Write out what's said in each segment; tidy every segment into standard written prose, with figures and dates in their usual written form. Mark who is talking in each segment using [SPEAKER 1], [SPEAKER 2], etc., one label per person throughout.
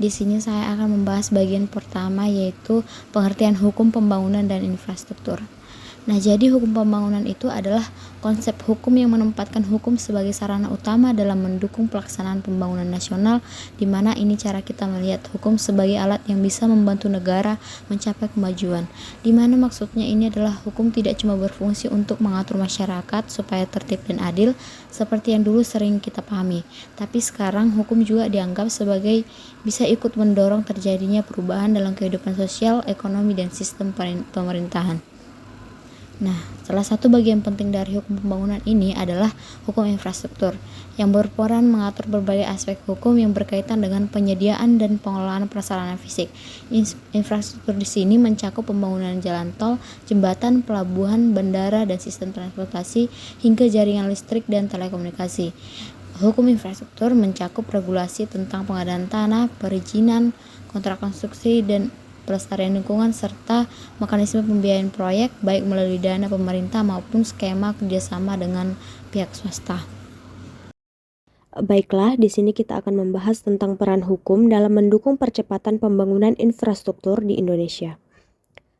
[SPEAKER 1] Di sini saya akan membahas bagian pertama, yaitu pengertian hukum pembangunan dan infrastruktur. Nah, jadi hukum pembangunan itu adalah konsep hukum yang menempatkan hukum sebagai sarana utama dalam mendukung pelaksanaan pembangunan nasional, di mana ini cara kita melihat hukum sebagai alat yang bisa membantu negara mencapai kemajuan. Di mana maksudnya ini adalah hukum tidak cuma berfungsi untuk mengatur masyarakat supaya tertib dan adil seperti yang dulu sering kita pahami, tapi sekarang hukum juga dianggap sebagai bisa ikut mendorong terjadinya perubahan dalam kehidupan sosial, ekonomi, dan sistem pemerintahan. Nah, salah satu bagian penting dari hukum pembangunan ini adalah hukum infrastruktur, yang berperan mengatur berbagai aspek hukum yang berkaitan dengan penyediaan dan pengelolaan prasarana fisik. Infrastruktur di sini mencakup pembangunan jalan tol, jembatan, pelabuhan, bandara, dan sistem transportasi, hingga jaringan listrik dan telekomunikasi. Hukum infrastruktur mencakup regulasi tentang pengadaan tanah, perizinan, kontrak konstruksi, dan pelestarian lingkungan, serta mekanisme pembiayaan proyek baik melalui dana pemerintah maupun skema kerjasama dengan pihak swasta.
[SPEAKER 2] Baiklah, di sini kita akan membahas tentang peran hukum dalam mendukung percepatan pembangunan infrastruktur di Indonesia.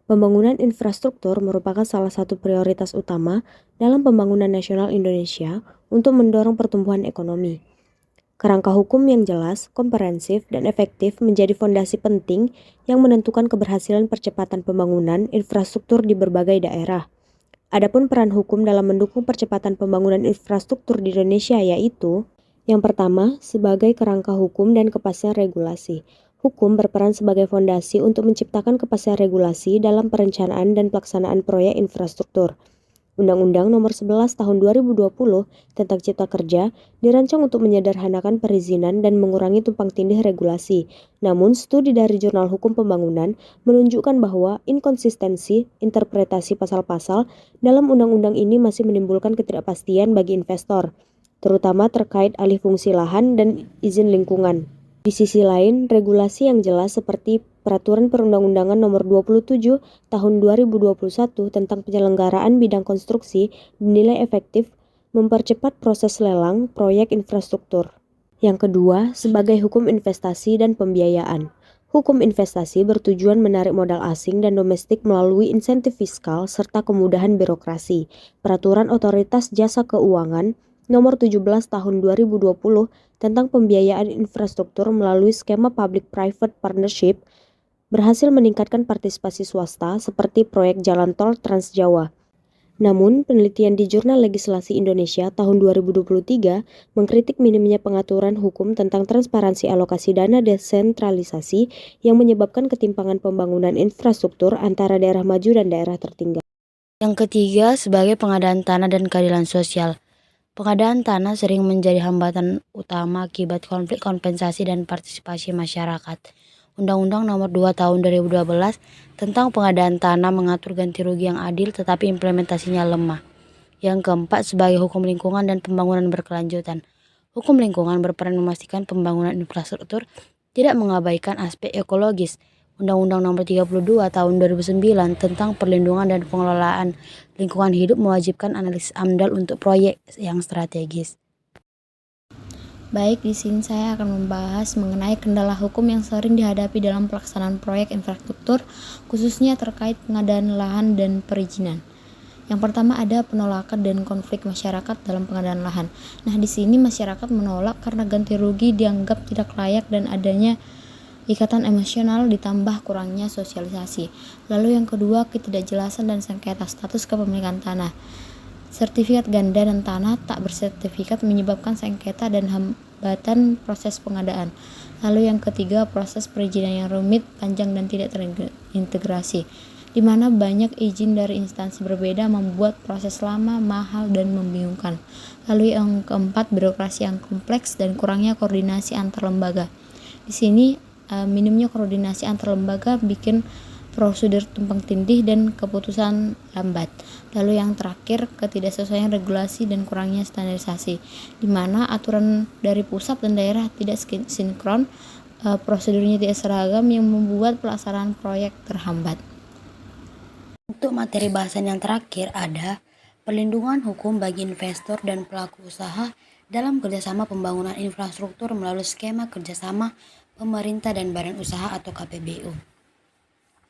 [SPEAKER 2] Pembangunan infrastruktur merupakan salah satu prioritas utama dalam pembangunan nasional Indonesia untuk mendorong pertumbuhan ekonomi. Kerangka hukum yang jelas, komprehensif, dan efektif menjadi fondasi penting yang menentukan keberhasilan percepatan pembangunan infrastruktur di berbagai daerah. Adapun peran hukum dalam mendukung percepatan pembangunan infrastruktur di Indonesia yaitu: yang pertama, sebagai kerangka hukum dan kepastian regulasi. Hukum berperan sebagai fondasi untuk menciptakan kepastian regulasi dalam perencanaan dan pelaksanaan proyek infrastruktur. Undang-Undang Nomor 11 Tahun 2020 tentang Cipta Kerja dirancang untuk menyederhanakan perizinan dan mengurangi tumpang tindih regulasi. Namun, studi dari Jurnal Hukum Pembangunan menunjukkan bahwa inkonsistensi interpretasi pasal-pasal dalam undang-undang ini masih menimbulkan ketidakpastian bagi investor, terutama terkait alih fungsi lahan dan izin lingkungan. Di sisi lain, regulasi yang jelas seperti Peraturan Perundang-undangan Nomor 27 Tahun 2021 tentang penyelenggaraan bidang konstruksi dinilai efektif mempercepat proses lelang proyek infrastruktur. Yang kedua, sebagai hukum investasi dan pembiayaan. Hukum investasi bertujuan menarik modal asing dan domestik melalui insentif fiskal serta kemudahan birokrasi. Peraturan Otoritas Jasa Keuangan Nomor 17 Tahun 2020 tentang pembiayaan infrastruktur melalui skema Public-Private Partnership berhasil meningkatkan partisipasi swasta seperti proyek jalan tol Trans Jawa. Namun, penelitian di Jurnal Legislasi Indonesia tahun 2023 mengkritik minimnya pengaturan hukum tentang transparansi alokasi dana desentralisasi yang menyebabkan ketimpangan pembangunan infrastruktur antara daerah maju dan daerah tertinggal.
[SPEAKER 3] Yang ketiga, sebagai pengadaan tanah dan keadilan sosial. Pengadaan tanah sering menjadi hambatan utama akibat konflik kompensasi dan partisipasi masyarakat. Undang-Undang Nomor 2 Tahun 2012 tentang pengadaan tanah mengatur ganti rugi yang adil, tetapi implementasinya lemah. Yang keempat, sebagai hukum lingkungan dan pembangunan berkelanjutan. Hukum lingkungan berperan memastikan pembangunan infrastruktur tidak mengabaikan aspek ekologis. Undang-Undang Nomor 32 Tahun 2009 tentang perlindungan dan pengelolaan lingkungan hidup mewajibkan analisis AMDAL untuk proyek yang strategis.
[SPEAKER 1] Baik, di sini saya akan membahas mengenai kendala hukum yang sering dihadapi dalam pelaksanaan proyek infrastruktur, khususnya terkait pengadaan lahan dan perizinan. Yang pertama ada penolakan dan konflik masyarakat dalam pengadaan lahan. Nah, di sini masyarakat menolak karena ganti rugi dianggap tidak layak dan adanya ikatan emosional ditambah kurangnya sosialisasi. Lalu yang kedua, ketidakjelasan dan sengketa status kepemilikan tanah. Sertifikat ganda dan tanah tak bersertifikat menyebabkan sengketa dan hambatan proses pengadaan. Lalu yang ketiga, proses perizinan yang rumit, panjang, dan tidak terintegrasi, di mana banyak izin dari instansi berbeda membuat proses lama, mahal, dan membingungkan. Lalu yang keempat, birokrasi yang kompleks dan kurangnya koordinasi antar lembaga. Di sini minimnya koordinasi antar lembaga bikin prosedur tumpang tindih dan keputusan lambat. Lalu yang terakhir, ketidaksesuaian regulasi dan kurangnya standarisasi, di mana aturan dari pusat dan daerah tidak sinkron, prosedurnya tidak seragam yang membuat pelaksanaan proyek terhambat.
[SPEAKER 3] Untuk materi bahasan yang terakhir ada perlindungan hukum bagi investor dan pelaku usaha dalam kerjasama pembangunan infrastruktur melalui skema kerjasama pemerintah dan badan usaha atau KPBU.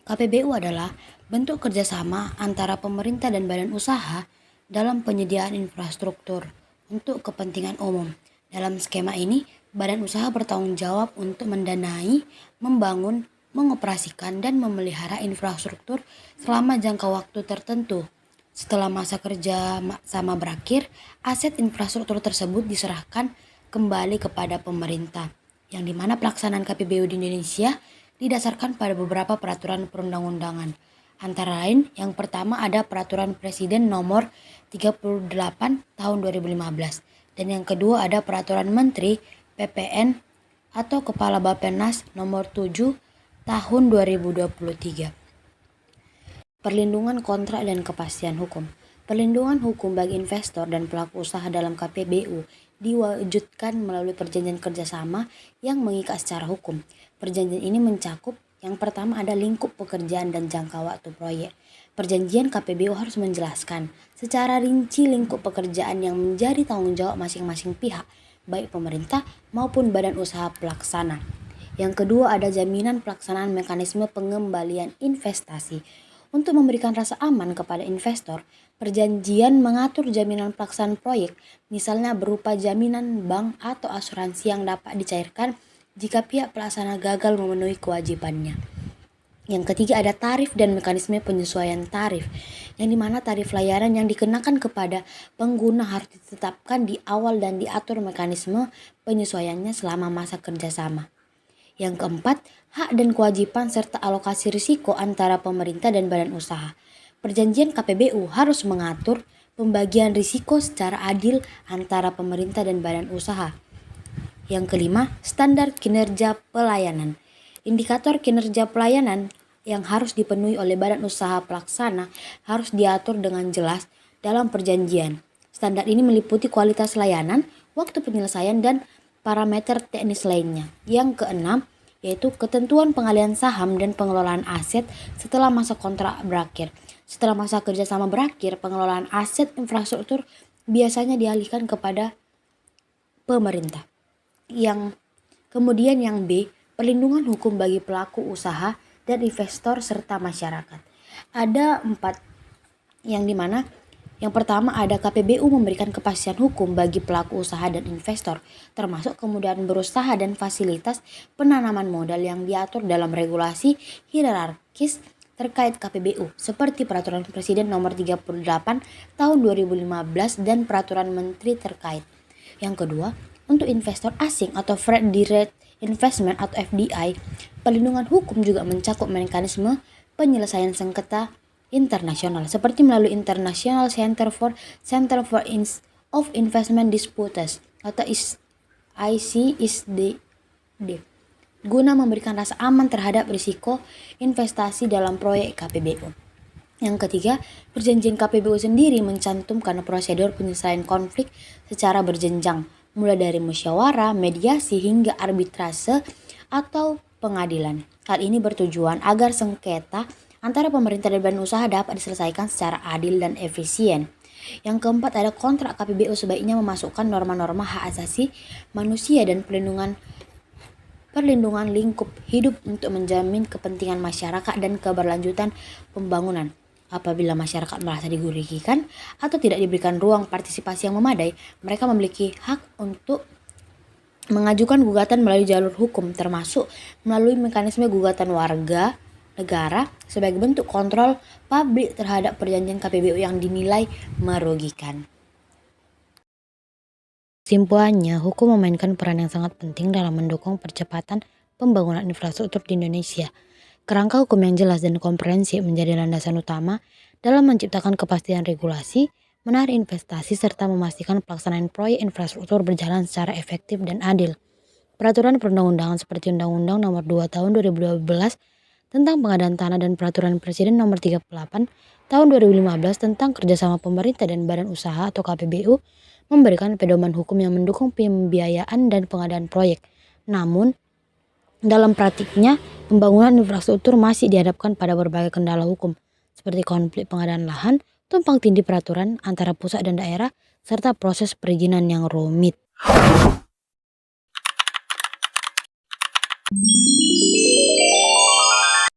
[SPEAKER 3] KPBU adalah bentuk kerjasama antara pemerintah dan badan usaha dalam penyediaan infrastruktur untuk kepentingan umum. Dalam skema ini, badan usaha bertanggung jawab untuk mendanai, membangun, mengoperasikan, dan memelihara infrastruktur selama jangka waktu tertentu. Setelah masa kerja sama berakhir, aset infrastruktur tersebut diserahkan kembali kepada pemerintah, yang dimana pelaksanaan KPBU di Indonesia didasarkan pada beberapa peraturan perundang-undangan. Antara lain, yang pertama ada Peraturan Presiden Nomor 38 Tahun 2015, dan yang kedua ada Peraturan Menteri PPN atau Kepala Bappenas Nomor 7 Tahun 2023. Perlindungan kontrak dan kepastian hukum. Perlindungan hukum bagi investor dan pelaku usaha dalam KPBU diwujudkan melalui perjanjian kerjasama yang mengikat secara hukum. Perjanjian ini mencakup yang pertama ada lingkup pekerjaan dan jangka waktu proyek. Perjanjian KPBU harus menjelaskan secara rinci lingkup pekerjaan yang menjadi tanggung jawab masing-masing pihak, baik pemerintah maupun badan usaha pelaksana. Yang kedua ada jaminan pelaksanaan mekanisme pengembalian investasi. Untuk memberikan rasa aman kepada investor, perjanjian mengatur jaminan pelaksanaan proyek, misalnya berupa jaminan bank atau asuransi yang dapat dicairkan jika pihak pelaksana gagal memenuhi kewajibannya. Yang ketiga ada tarif dan mekanisme penyesuaian tarif, yang dimana tarif layanan yang dikenakan kepada pengguna harus ditetapkan di awal dan diatur mekanisme penyesuaiannya selama masa kerjasama. Yang keempat, hak dan kewajiban serta alokasi risiko antara pemerintah dan badan usaha. Perjanjian KPBU harus mengatur pembagian risiko secara adil antara pemerintah dan badan usaha. Yang kelima, standar kinerja pelayanan. Indikator kinerja pelayanan yang harus dipenuhi oleh badan usaha pelaksana harus diatur dengan jelas dalam perjanjian. Standar ini meliputi kualitas layanan, waktu penyelesaian, dan parameter teknis lainnya. Yang keenam, yaitu ketentuan pengalihan saham dan pengelolaan aset setelah masa kontrak berakhir. Setelah masa kerjasama berakhir, pengelolaan aset infrastruktur biasanya dialihkan kepada pemerintah. Kemudian yang B, perlindungan hukum bagi pelaku usaha dan investor serta masyarakat. Ada 4 yang dimana yang pertama ada KPBU memberikan kepastian hukum bagi pelaku usaha dan investor, termasuk kemudahan berusaha dan fasilitas penanaman modal yang diatur dalam regulasi hierarkis terkait KPBU, seperti Peraturan Presiden Nomor 38 Tahun 2015 dan Peraturan Menteri terkait. Yang kedua, untuk investor asing atau Foreign Direct Investment atau FDI, perlindungan hukum juga mencakup mekanisme penyelesaian sengketa internasional seperti melalui International Center for Investment Disputes atau ICISD guna memberikan rasa aman terhadap risiko investasi dalam proyek KPBU. Yang ketiga, perjanjian KPBU sendiri mencantumkan prosedur penyelesaian konflik secara berjenjang, mulai dari musyawarah, mediasi hingga arbitrase atau pengadilan. Hal ini bertujuan agar sengketa antara pemerintah dan badan usaha dapat diselesaikan secara adil dan efisien. Yang keempat ada kontrak KPBU sebaiknya memasukkan norma-norma hak asasi manusia dan perlindungan lingkup hidup untuk menjamin kepentingan masyarakat dan keberlanjutan pembangunan. Apabila masyarakat merasa dirugikan atau tidak diberikan ruang partisipasi yang memadai, mereka memiliki hak untuk mengajukan gugatan melalui jalur hukum, termasuk melalui mekanisme gugatan warga negara sebagai bentuk kontrol publik terhadap perjanjian KPBU yang dinilai merugikan.
[SPEAKER 4] Kesimpulannya, hukum memainkan peran yang sangat penting dalam mendukung percepatan pembangunan infrastruktur di Indonesia. Kerangka hukum yang jelas dan komprehensif menjadi landasan utama dalam menciptakan kepastian regulasi, menarik investasi, serta memastikan pelaksanaan proyek infrastruktur berjalan secara efektif dan adil. Peraturan perundang-undangan seperti Undang-Undang Nomor 2 Tahun 2012 tentang pengadaan tanah dan Peraturan Presiden Nomor 38 Tahun 2015 tentang kerjasama pemerintah dan badan usaha atau KPBU memberikan pedoman hukum yang mendukung pembiayaan dan pengadaan proyek. Namun, dalam praktiknya, pembangunan infrastruktur masih dihadapkan pada berbagai kendala hukum, seperti konflik pengadaan lahan, tumpang tindih peraturan antara pusat dan daerah, serta proses perizinan yang rumit.